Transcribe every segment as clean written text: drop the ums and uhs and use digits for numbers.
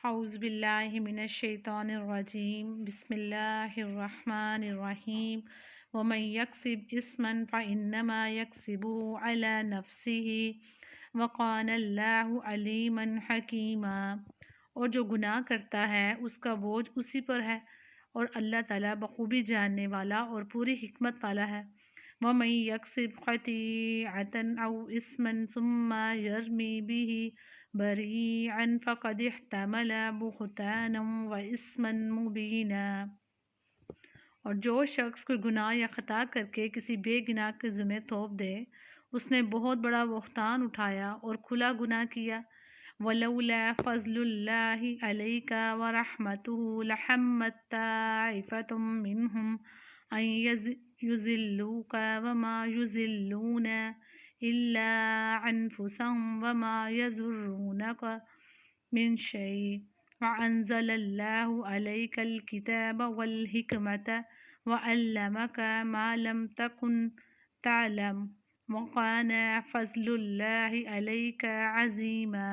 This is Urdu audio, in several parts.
اعوذ باللہ من الشیطان الرجیم بسم اللہ الرحمن الرحیم ومن یکسب اسما فانما یکسبه علی نفسه وقان اللہ علیما حکیما۔ اور جو گناہ کرتا ہے اس کا بوجھ اسی پر ہے، اور اللہ تعالیٰ بخوبی جاننے والا اور پوری حکمت والا ہے۔ ومن یکسب خطیئۃ او اسما ثم یرمی به بریئا فقد احتمل بہتانا واثما مبینا۔ اور جو شخص کوئی گناہ یا خطا کر کے کسی بے گناہ کے ذمہ تھوپ دے، اس نے بہت بڑا بہتان اٹھایا اور کھلا گناہ کیا۔ ولولا فضل اللہ علیک ورحمتہ لہمت طائفۃ منہم ان یضلوک وما یضلون الا انفسهم وما یضرونک من شیء وانزل اللہ علیک الکتاب والحکمۃ وعلمک ما لم تکن تعلم وکان فضل اللہ علیک عظیما۔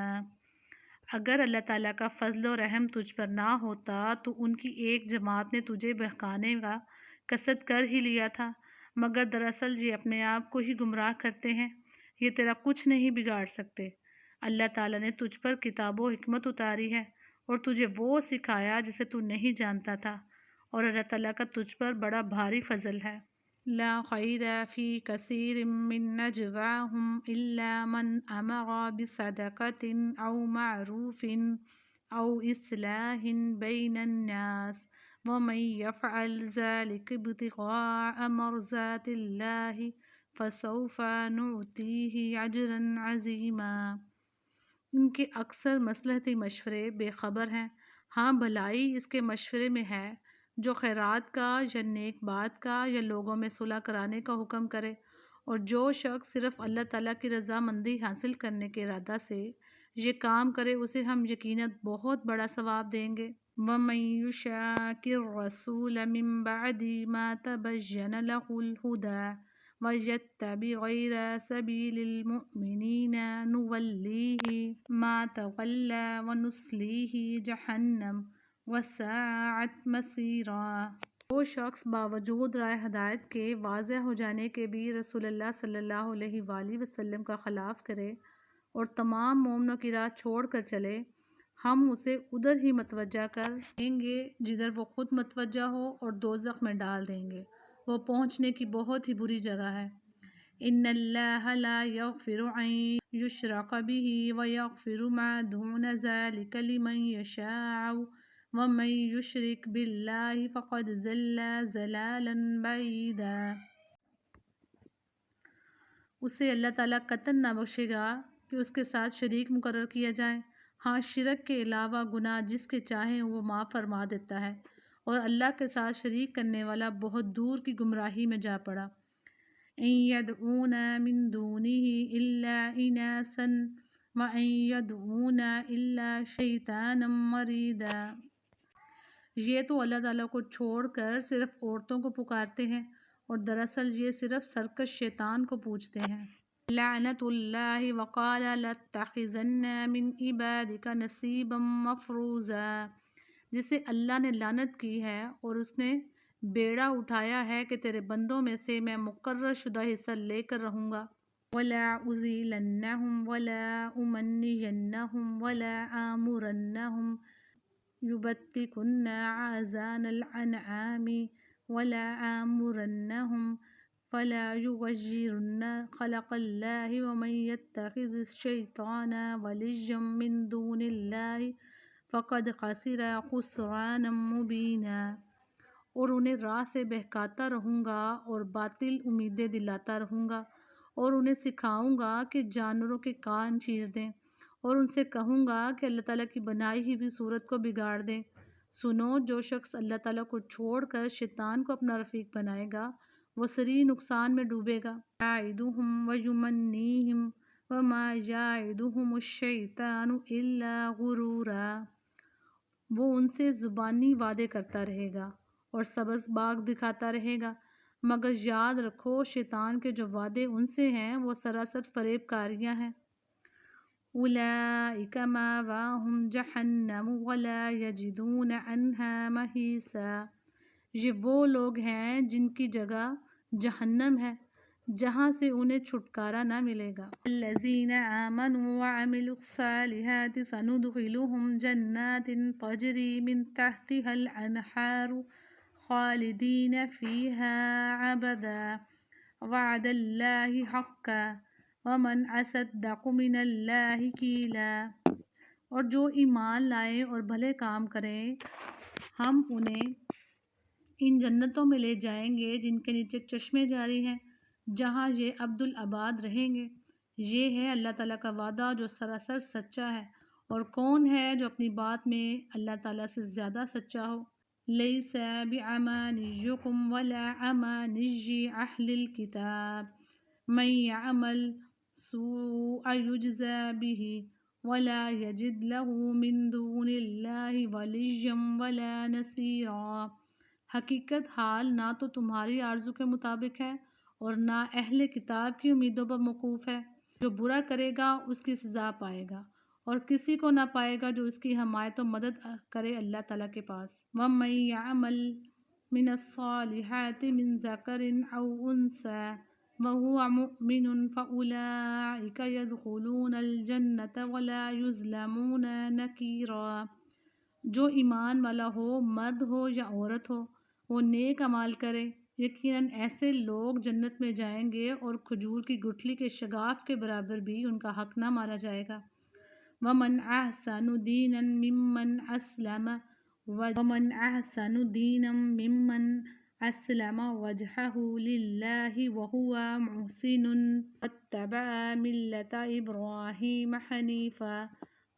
اگر اللہ تعالیٰ کا فضل و رحم تجھ پر نہ ہوتا تو ان کی ایک جماعت نے تجھے بہکانے کا قصد کر ہی لیا تھا، مگر دراصل یہ اپنے آپ کو ہی گمراہ کرتے ہیں، یہ تیرا کچھ نہیں بگاڑ سکتے۔ اللہ تعالیٰ نے تجھ پر کتاب و حکمت اتاری ہے اور تجھے وہ سکھایا جسے تو نہیں جانتا تھا، اور اللہ تعالیٰ کا تجھ پر بڑا بھاری فضل ہے۔ لا خیر فی کثیر من نجواہم الا من امر بصدقۃ او معروف او اصلاح بین الناس ومن یفعل ذلک ابتغاء مرضات اللہ فسوف نؤتیہ اجرا عظیما۔ ان کے اکثر مصلحتی مشورے بے خبر ہیں، ہاں بھلائی اس کے مشورے میں ہے جو خیرات کا یا نیک بات کا یا لوگوں میں صلح کرانے کا حکم کرے، اور جو شخص صرف اللہ تعالیٰ کی رضامندی حاصل کرنے کے ارادہ سے یہ کام کرے اسے ہم یقیناً بہت بڑا ثواب دیں گے۔ وَمَن يُشَاقِّ الرَّسُولَ مِن بَعْدِ مَا تَبَيَّنَ لَهُ الْهُدَىٰ وَيَتَّبِعْ غَيْرَ سَبِيلِ الْمُؤْمِنِينَ نُوَلِّهِ مَا تَوَلَّىٰ وَنُصْلِيهِ جَهَنَّمَ وَسَاءَتْ مَصِيرًا۔ وہ شخص باوجود رائے ہدایت کے واضح ہو جانے کے بھی رسول اللہ صلی اللہ علیہ وآلہ وسلم کا خلاف کرے اور تمام مومنوں کی راہ چھوڑ کر چلے، ہم اسے ادھر ہی متوجہ کر دیں گے جدھر وہ خود متوجہ ہو اور دوزخ میں ڈال دیں گے، وہ پہنچنے کی بہت ہی بری جگہ ہے۔ ان اللہ لا یغفر ان یشرک بہ ویغفر ما دون ذلک لمن یشاء ومن یشرک باللہ فقد ضل ضلالا بعیدا۔ اسے اللہ تعالیٰ قطعاً نہ بخشے گا کہ اس کے ساتھ شریک مقرر کیا جائے، ہاں شرک کے علاوہ گناہ جس کے چاہیں وہ معاف فرما دیتا ہے، اور اللہ کے ساتھ شریک کرنے والا بہت دور کی گمراہی میں جا پڑا۔ ان یدعون من دونہ الا اناثا وان یدعون الا شیطانا مریدا۔ یہ تو اللہ تعالیٰ کو چھوڑ کر صرف عورتوں کو پکارتے ہیں، اور دراصل یہ صرف سرکش شیطان کو پوجتے ہیں۔ لعنت اللہ وقال لاتخذن من عبادک نصیبا مفروضا۔ جسے اللہ نے لعنت کی ہے اور اس نے بیڑا اٹھایا ہے کہ تیرے بندوں میں سے میں مقرر شدہ حصہ لے کر رہوں گا۔ وَلَأُضِلَّنَّهُمْ وَلَأُمَنِّيَنَّهُمْ وَلَآمُرَنَّهُمْ يُبَتِّكُنَّ آذَانَ الْأَنْعَامِ وَلَآمُرَنَّهُمْ فَلَيُغَيِّرُنَّ خَلْقَ اللَّهِ وَمَن يَتَّخِذِ الشَّيْطَانَ وَلِيًّا مِّن دُونِ اللَّهِ فَقَدْ خَسِرَ خُسْرَانًا مُّبِينًا۔ اور انہیں راہ سے بہکاتا رہوں گا اور باطل امیدیں دلاتا رہوں گا، اور انہیں سکھاؤں گا کہ جانوروں کے کان چیر دیں، اور ان سے کہوں گا کہ اللہ تعالیٰ کی بنائی ہوئی صورت کو بگاڑ دیں۔ سنو، جو شخص اللہ تعالیٰ کو چھوڑ کر شیطان کو اپنا رفیق بنائے گا وہ صریح نقصان میں ڈوبے گا۔ یعدہم ویمنیہم وما یعدہم الشیطان الا غرورا۔ وہ ان سے زبانی وعدے کرتا رہے گا اور سبز باغ دکھاتا رہے گا، مگر یاد رکھو شیطان کے جو وعدے ان سے ہیں وہ سراسر فریب کاریاں ہیں۔ اولئک مأواہم جہنم ولا یجدون عنہا محیصا، یہ وہ لوگ ہیں جن کی جگہ جہنم ہے، جہاں سے انہیں چھٹکارا نہ ملے گا۔ الذین آمنوا وعملوا الصالحات سندخلهم جنات تجری من تحتها الانہار خالدین فیہا ابدا وعد اللہ حقا ومن اصدق من اللہ قیلا، اور جو ایمان لائیں اور بھلے کام کریں ہم انہیں ان جنتوں میں لے جائیں گے جن کے نیچے چشمے جاری ہیں، جہاں یہ ابدالآباد رہیں گے۔ یہ ہے اللہ تعالیٰ کا وعدہ جو سراسر سچا ہے، اور کون ہے جو اپنی بات میں اللہ تعالیٰ سے زیادہ سچا ہو۔ لیس بِأَمَانِيِّكُمْ وَلَا أَمَانِيِّ أَهْلِ الْكِتَابِ مَن يَعْمَلْ سُوءًا يُجْزَ بِهِ وَلَا يَجِدْ لَهُ مِن دُونِ اللَّهِ وَلِيًّا وَلَا نَصِيرًا، حقیقت حال نہ تو تمہاری آرزو کے مطابق ہے اور نہ اہل کتاب کی امیدوں پر موقوف ہے۔ جو برا کرے گا اس کی سزا پائے گا، اور کسی کو نہ پائے گا جو اس کی حمایت و مدد کرے اللہ تعالیٰ کے پاس۔ وَمَن يَعْمَلْ مِنَ الصَّالِحَاتِ مِن ذَكَرٍ أَوْ أُنثَىٰ وَهُوَ مُؤْمِنٌ فَأُولَٰئِكَ يَدْخُلُونَ الْجَنَّةَ وَلَا يُظْلَمُونَ نَقِيرًا، جو ایمان والا ہو، مرد ہو یا عورت ہو، وہ نیک اعمال کرے، یقیناً ایسے لوگ جنت میں جائیں گے اور کھجور کی گٹھلی کے شگاف کے برابر بھی ان کا حق نہ مارا جائے گا۔ وَمَنْ أَحْسَنُ دِينًا مِّمَّنْ أَسْلَمَ وَجْهَهُ لِلَّهِ وَهُوَ مُحْسِنٌ وَاتَّبَعَ مِلَّةَ إِبْرَاهِيمَ حَنِيفًا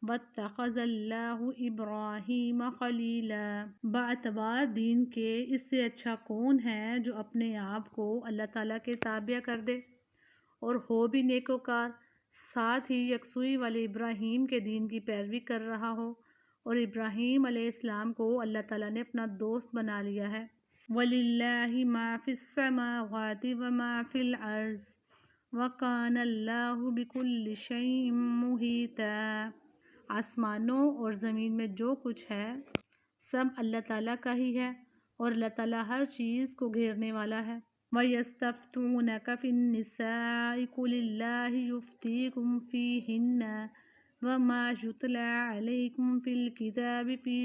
وَاتَّخَذَ اللَّهُ إِبْرَاهِيمَ خَلِيلًا۔ باعتبار دین کے اس سے اچھا کون ہے جو اپنے آپ کو اللہ تعالیٰ کے تابع کر دے اور ہو بھی نیکوکار، ساتھ ہی یکسوئی والے ابراہیم کے دین کی پیروی کر رہا ہو، اور ابراہیم علیہ السلام کو اللہ تعالیٰ نے اپنا دوست بنا لیا ہے۔ وَلِلَّهِ مَا فِي السَّمَاوَاتِ وَمَا فِي الْأَرْضِ وَكَانَ اللَّهُ بِكُلِّ شَيْءٍ مُحِيطًا، آسمانوں اور زمین میں جو کچھ ہے سب اللہ تعالیٰ کا ہی ہے، اور اللہ تعالیٰ ہر چیز کو گھیرنے والا ہے۔ وَيَسْتَفْتُونَكَ فِي النِّسَاءِ قُلِ اللَّهُ يُفْتِيكُمْ فِيهِنَّ وَمَا يُتْلَىٰ عَلَيْكُمْ فِي الْكِتَابِ فِي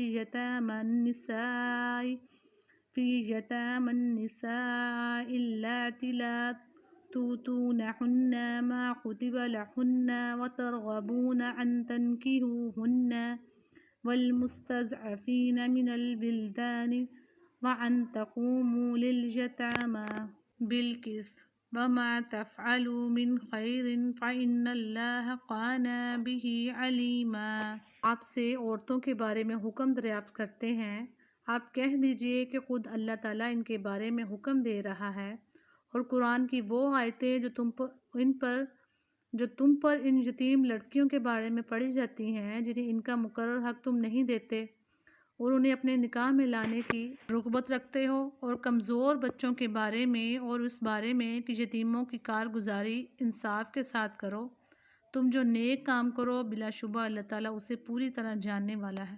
يَتَامَى النِّسَاءِ اللَّاتِي لَا تُؤْتُونَهُنَّ مَا كُتِبَ لَهُنَّ وَتَرْغَبُونَ أَن تَنكِحُوهُنَّ وَالْمُسْتَضْعَفِينَ مِنَ الْوِلْدَانِ وَأَن تَقُومُوا لِلْيَتَامَى بِالْقِسْطِ وَمَا تَفْعَلُوا مِنْ خَيْرٍ فَإِنَّ اللَّهَ كَانَ بِهِ عَلِيمًا۔ آپ سے عورتوں کے بارے میں حکم دریافت کرتے ہیں، آپ کہہ دیجئے کہ خود اللہ تعالیٰ ان کے بارے میں حکم دے رہا ہے، اور قرآن کی وہ آیتیں جو تم پر ان یتیم لڑکیوں کے بارے میں پڑھی جاتی ہیں جنہیں ان کا مقرر حق تم نہیں دیتے، اور انہیں اپنے نکاح میں لانے کی رغبت رکھتے ہو، اور کمزور بچوں کے بارے میں اور اس بارے میں کہ یتیموں کی کارگزاری انصاف کے ساتھ کرو، تم جو نیک کام کرو بلا شبہ اللہ تعالیٰ اسے پوری طرح جاننے والا ہے۔